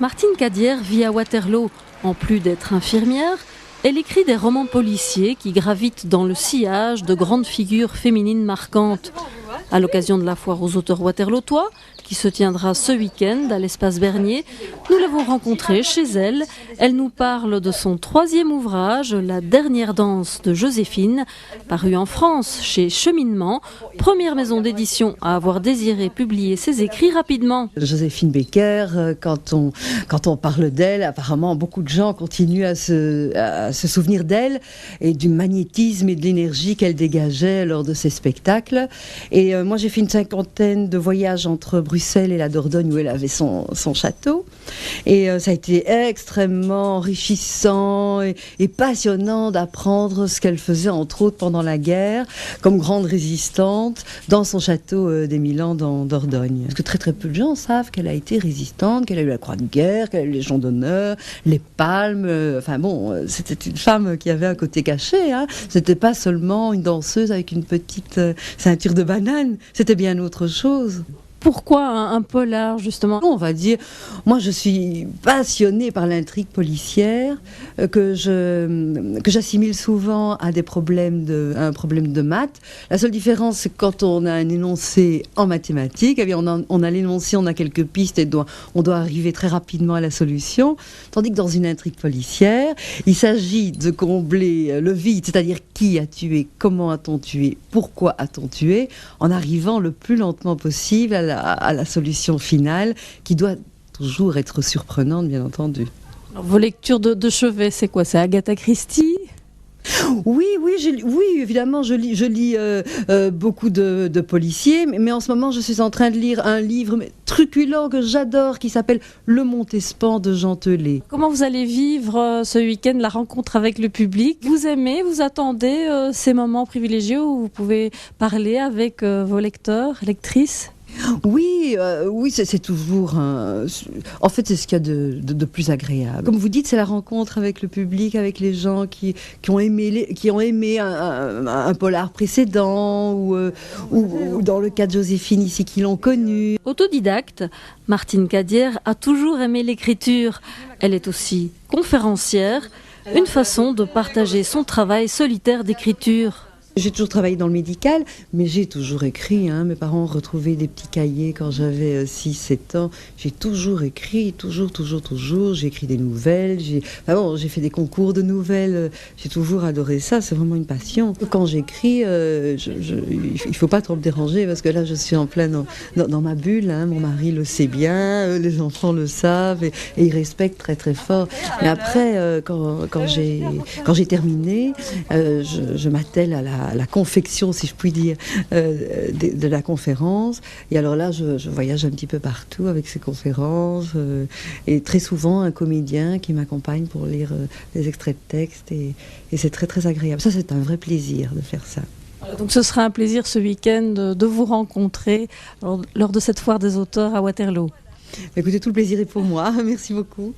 Martine Cadière vit à Waterloo. En plus d'être infirmière, elle écrit des romans policiers qui gravitent dans le sillage de grandes figures féminines marquantes. À l'occasion de la foire aux auteurs waterlootois, qui se tiendra ce week-end à l'espace Bernier, nous l'avons rencontrée chez elle. Elle nous parle de son 3e ouvrage, La dernière danse de Joséphine, paru en France chez Cheminement, première maison d'édition à avoir désiré publier ses écrits rapidement. Joséphine Baker, quand on parle d'elle, apparemment beaucoup de gens continuent à se souvenir d'elle et du magnétisme et de l'énergie qu'elle dégageait lors de ses spectacles. Et moi j'ai fait une 50aine de voyages entre Bruxelles et la Dordogne où elle avait son château. Et ça a été extrêmement enrichissant et passionnant d'apprendre ce qu'elle faisait entre autres pendant la guerre comme grande résistante dans son château d'Émilan dans Dordogne. Parce que très très peu de gens savent qu'elle a été résistante, qu'elle a eu la croix de guerre, qu'elle a eu les Légion d'honneur, les palmes. Enfin bon, c'était une femme qui avait un côté caché. Hein. C'était pas seulement une danseuse avec une petite ceinture de banane, c'était bien autre chose. Pourquoi un polar, justement ? On va dire, moi je suis passionnée par l'intrigue policière que j'assimile souvent à un problème de maths. La seule différence, c'est que quand on a un énoncé en mathématiques, eh bien on a l'énoncé, on a quelques pistes et on doit arriver très rapidement à la solution. Tandis que dans une intrigue policière, il s'agit de combler le vide, c'est-à-dire qui a tué, comment a-t-on tué, pourquoi a-t-on tué, en arrivant le plus lentement possible à la solution finale, qui doit toujours être surprenante, bien entendu. Alors, vos lectures de chevet, c'est quoi ? C'est Agatha Christie ? Oui, évidemment, je lis beaucoup de policiers, mais en ce moment, je suis en train de lire un livre truculent que j'adore, qui s'appelle Le Montespan de Jean Telet. Comment vous allez vivre ce week-end la rencontre avec le public ? Vous aimez, vous attendez ces moments privilégiés où vous pouvez parler avec vos lecteurs, lectrices ? Oui, c'est toujours en fait, c'est ce qu'il y a de plus agréable. Comme vous dites, c'est la rencontre avec le public, avec les gens qui ont aimé un polar précédent ou dans le cas de Joséphine ici, qui l'ont connu. Autodidacte, Martine Cadière a toujours aimé l'écriture. Elle est aussi conférencière, une façon de partager son travail solitaire d'écriture. J'ai toujours travaillé dans le médical, mais j'ai toujours écrit. Mes parents ont retrouvé des petits cahiers quand j'avais 6-7 ans. J'ai toujours écrit, toujours. J'ai écrit des nouvelles, j'ai fait des concours de nouvelles. J'ai toujours adoré ça, c'est vraiment une passion. Quand j'écris, il ne faut pas trop me déranger parce que là, je suis en plein dans ma bulle. Mon mari le sait bien, les enfants le savent et ils respectent très très fort. Mais après, quand j'ai terminé, je m'attelle à la confection, si je puis dire, de la conférence. Et alors là, je voyage un petit peu partout avec ces conférences. Et très souvent, un comédien qui m'accompagne pour lire des extraits de texte. Et c'est très, très agréable. Ça, c'est un vrai plaisir de faire ça. Donc ce sera un plaisir ce week-end de vous rencontrer lors de cette foire des auteurs à Waterloo. Écoutez, tout le plaisir est pour moi. Merci beaucoup.